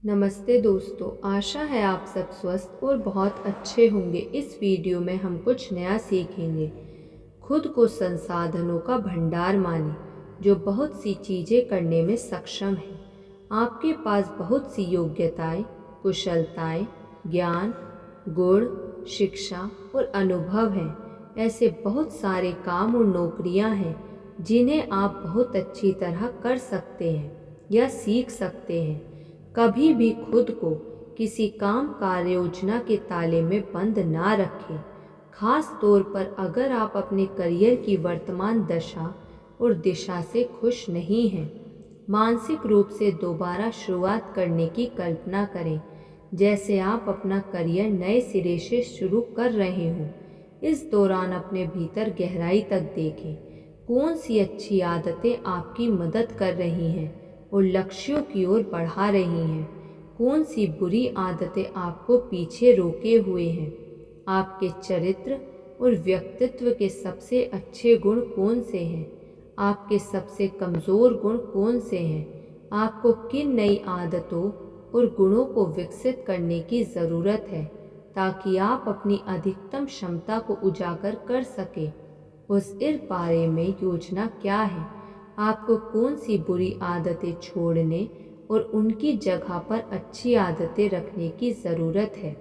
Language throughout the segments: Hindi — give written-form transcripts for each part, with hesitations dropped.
नमस्ते दोस्तों, आशा है आप सब स्वस्थ और बहुत अच्छे होंगे। इस वीडियो में हम कुछ नया सीखेंगे। खुद को संसाधनों का भंडार माने जो बहुत सी चीज़ें करने में सक्षम है। आपके पास बहुत सी योग्यताएं, कुशलताएं, ज्ञान, गुण, शिक्षा और अनुभव हैं। ऐसे बहुत सारे काम और नौकरियां हैं जिन्हें आप बहुत अच्छी तरह कर सकते हैं या सीख सकते हैं। कभी भी खुद को किसी काम कार्य योजना के ताले में बंद ना रखें, खास तौर पर अगर आप अपने करियर की वर्तमान दशा और दिशा से खुश नहीं हैं। मानसिक रूप से दोबारा शुरुआत करने की कल्पना करें, जैसे आप अपना करियर नए सिरे से शुरू कर रहे हों। इस दौरान अपने भीतर गहराई तक देखें, कौन सी अच्छी आदतें आपकी मदद कर रही हैं और लक्ष्यों की ओर बढ़ा रही हैं। कौन सी बुरी आदतें आपको पीछे रोके हुए हैं। आपके चरित्र और व्यक्तित्व के सबसे अच्छे गुण कौन से हैं। आपके सबसे कमज़ोर गुण कौन से हैं। आपको किन नई आदतों और गुणों को विकसित करने की ज़रूरत है ताकि आप अपनी अधिकतम क्षमता को उजागर कर सकें। उस इस बारे में योजना क्या है। आपको कौन सी बुरी आदतें छोड़ने और उनकी जगह पर अच्छी आदतें रखने की ज़रूरत है।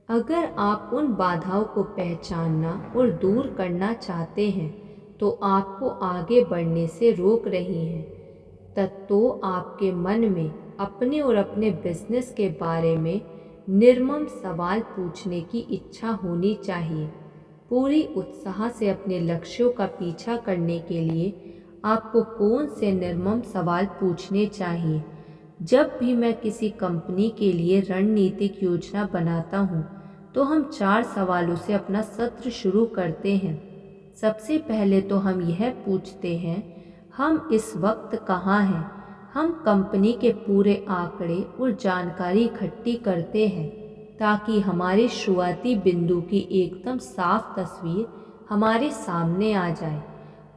अगर आप उन बाधाओं को पहचानना और दूर करना चाहते हैं तो आपको आगे बढ़ने से रोक रही हैं, तब तो आपके मन में अपने और अपने बिजनेस के बारे में निर्मम सवाल पूछने की इच्छा होनी चाहिए। पूरी उत्साह से अपने लक्ष्यों का पीछा करने के लिए आपको कौन से निर्मम सवाल पूछने चाहिए। जब भी मैं किसी कंपनी के लिए रणनीतिक योजना बनाता हूँ तो हम 4 सवालों से अपना सत्र शुरू करते हैं। सबसे पहले तो हम यह पूछते हैं, हम इस वक्त कहाँ हैं। हम कंपनी के पूरे आंकड़े और जानकारी इकट्ठी करते हैं ताकि हमारे शुरुआती बिंदु की एकदम साफ तस्वीर हमारे सामने आ जाए,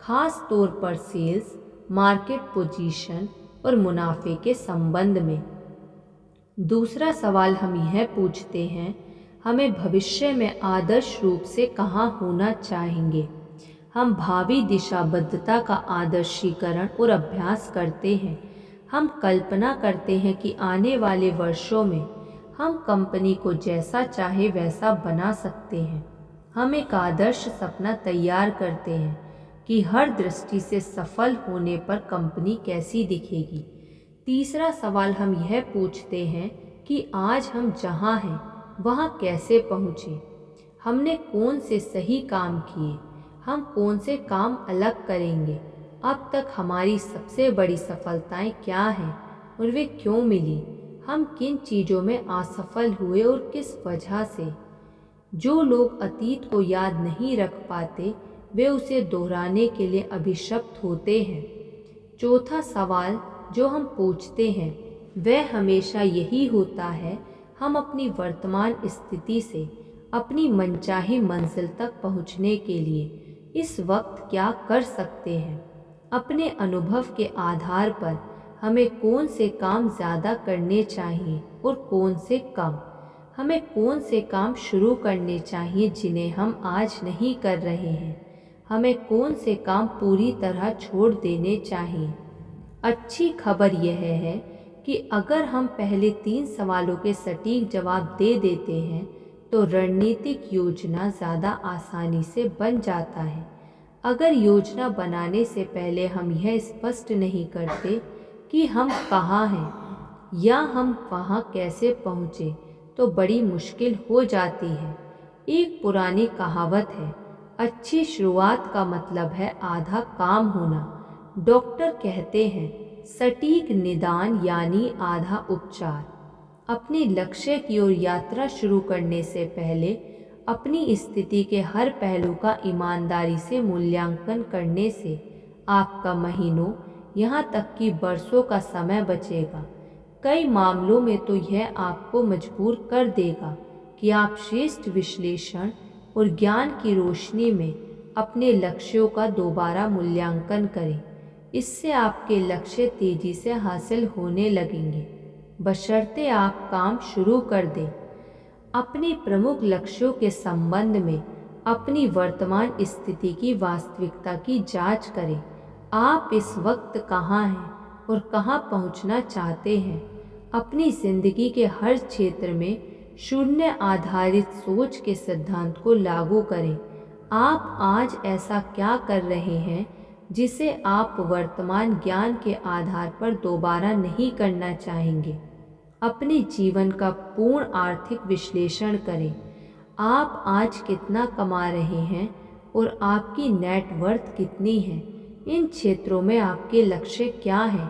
खास तौर पर सेल्स, मार्केट पोजीशन और मुनाफे के संबंध में। दूसरा सवाल हम यह पूछते हैं, हमें भविष्य में आदर्श रूप से कहाँ होना चाहेंगे। हम भावी दिशाबद्धता का आदर्शीकरण और अभ्यास करते हैं। हम कल्पना करते हैं कि आने वाले वर्षों में हम कंपनी को जैसा चाहे वैसा बना सकते हैं। हम एक आदर्श सपना तैयार करते हैं कि हर दृष्टि से सफल होने पर कंपनी कैसी दिखेगी। तीसरा सवाल हम यह पूछते हैं कि आज हम जहाँ हैं वहाँ कैसे पहुँचे। हमने कौन से सही काम किए, हम कौन से काम अलग करेंगे। अब तक हमारी सबसे बड़ी सफलताएं क्या हैं और वे क्यों मिली। हम किन चीज़ों में असफल हुए और किस वजह से। जो लोग अतीत को याद नहीं रख पाते वे उसे दोहराने के लिए अभिशप्त होते हैं। चौथा सवाल जो हम पूछते हैं वह हमेशा यही होता है, हम अपनी वर्तमान स्थिति से अपनी मनचाही मंजिल तक पहुंचने के लिए इस वक्त क्या कर सकते हैं। अपने अनुभव के आधार पर हमें कौन से काम ज़्यादा करने चाहिए और कौन से कम। हमें कौन से काम शुरू करने चाहिए जिन्हें हम आज नहीं कर रहे हैं। हमें कौन से काम पूरी तरह छोड़ देने चाहिए। अच्छी खबर यह है कि अगर हम पहले 3 सवालों के सटीक जवाब दे देते हैं तो रणनीतिक योजना ज़्यादा आसानी से बन जाता है। अगर योजना बनाने से पहले हम यह स्पष्ट नहीं करते कि हम कहाँ हैं या हम वहाँ कैसे पहुँचे तो बड़ी मुश्किल हो जाती है। एक पुरानी कहावत है, अच्छी शुरुआत का मतलब है आधा काम होना। डॉक्टर कहते हैं सटीक निदान यानी आधा उपचार। अपने लक्ष्य की ओर यात्रा शुरू करने से पहले अपनी स्थिति के हर पहलू का ईमानदारी से मूल्यांकन करने से आपका महीनों यहाँ तक कि बरसों का समय बचेगा। कई मामलों में तो यह आपको मजबूर कर देगा कि आप श्रेष्ठ विश्लेषण और ज्ञान की रोशनी में अपने लक्ष्यों का दोबारा मूल्यांकन करें। इससे आपके लक्ष्य तेजी से हासिल होने लगेंगे। बशर्ते आप काम शुरू कर दें। अपने प्रमुख लक्ष्यों के संबंध में अपनी वर्तमान स्थिति की वास्तविकता की जांच करें। आप इस वक्त कहाँ हैं और कहाँ पहुँचना चाहते हैं। अपनी जिंदगी के हर क्षेत्र में शून्य आधारित सोच के सिद्धांत को लागू करें। आप आज ऐसा क्या कर रहे हैं जिसे आप वर्तमान ज्ञान के आधार पर दोबारा नहीं करना चाहेंगे। अपने जीवन का पूर्ण आर्थिक विश्लेषण करें। आप आज कितना कमा रहे हैं और आपकी नेटवर्थ कितनी है। इन क्षेत्रों में आपके लक्ष्य क्या हैं।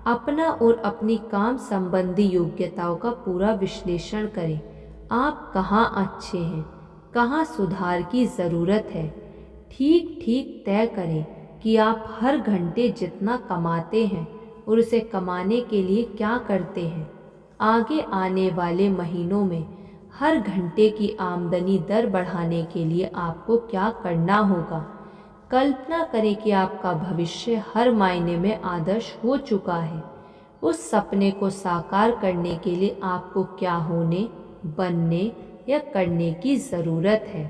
अपना और अपनी काम संबंधी योग्यताओं का पूरा विश्लेषण करें। आप कहाँ अच्छे हैं, कहाँ सुधार की ज़रूरत है। ठीक ठीक तय करें कि आप हर घंटे जितना कमाते हैं और उसे कमाने के लिए क्या करते हैं। आगे आने वाले महीनों में हर घंटे की आमदनी दर बढ़ाने के लिए आपको क्या करना होगा। कल्पना करें कि आपका भविष्य हर मायने में आदर्श हो चुका है। उस सपने को साकार करने के लिए आपको क्या होने, बनने या करने की ज़रूरत है।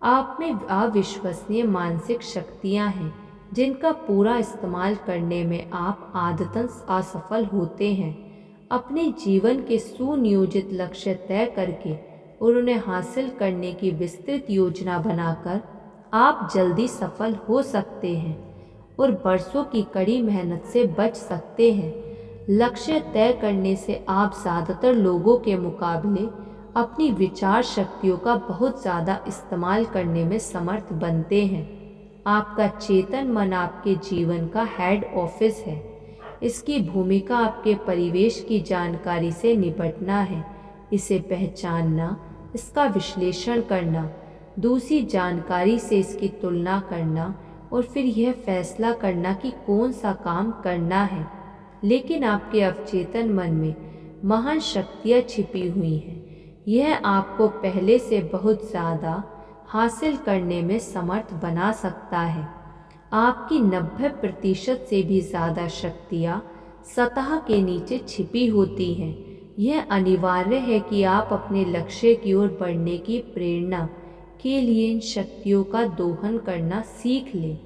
आप में अविश्वसनीय मानसिक शक्तियाँ हैं जिनका पूरा इस्तेमाल करने में आप आदतन असफल होते हैं। अपने जीवन के सुनियोजित लक्ष्य तय करके और उन्हें हासिल करने की विस्तृत योजना बनाकर आप जल्दी सफल हो सकते हैं और बरसों की कड़ी मेहनत से बच सकते हैं। लक्ष्य तय करने से आप ज़्यादातर लोगों के मुकाबले अपनी विचार शक्तियों का बहुत ज़्यादा इस्तेमाल करने में समर्थ बनते हैं। आपका चेतन मन आपके जीवन का हेड ऑफिस है। इसकी भूमिका आपके परिवेश की जानकारी से निपटना है, इसे पहचानना, इसका विश्लेषण करना, दूसरी जानकारी से इसकी तुलना करना और फिर यह फैसला करना कि कौन सा काम करना है। लेकिन आपके अवचेतन मन में महान शक्तियाँ छिपी हुई हैं। यह आपको पहले से बहुत ज़्यादा हासिल करने में समर्थ बना सकता है। आपकी 90% से भी ज़्यादा शक्तियाँ सतह के नीचे छिपी होती हैं। यह अनिवार्य है कि आप अपने लक्ष्य की ओर बढ़ने की प्रेरणा के लिए इन शक्तियों का दोहन करना सीख लें।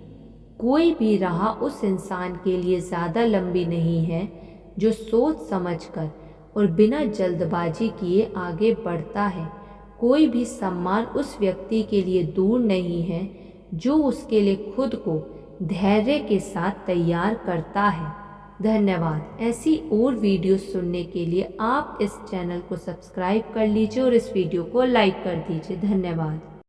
कोई भी राह उस इंसान के लिए ज़्यादा लंबी नहीं है जो सोच समझकर और बिना जल्दबाजी किए आगे बढ़ता है। कोई भी सम्मान उस व्यक्ति के लिए दूर नहीं है जो उसके लिए खुद को धैर्य के साथ तैयार करता है। धन्यवाद। ऐसी और वीडियो सुनने के लिए आप इस चैनल को सब्सक्राइब कर लीजिए और इस वीडियो को लाइक कर दीजिए। धन्यवाद।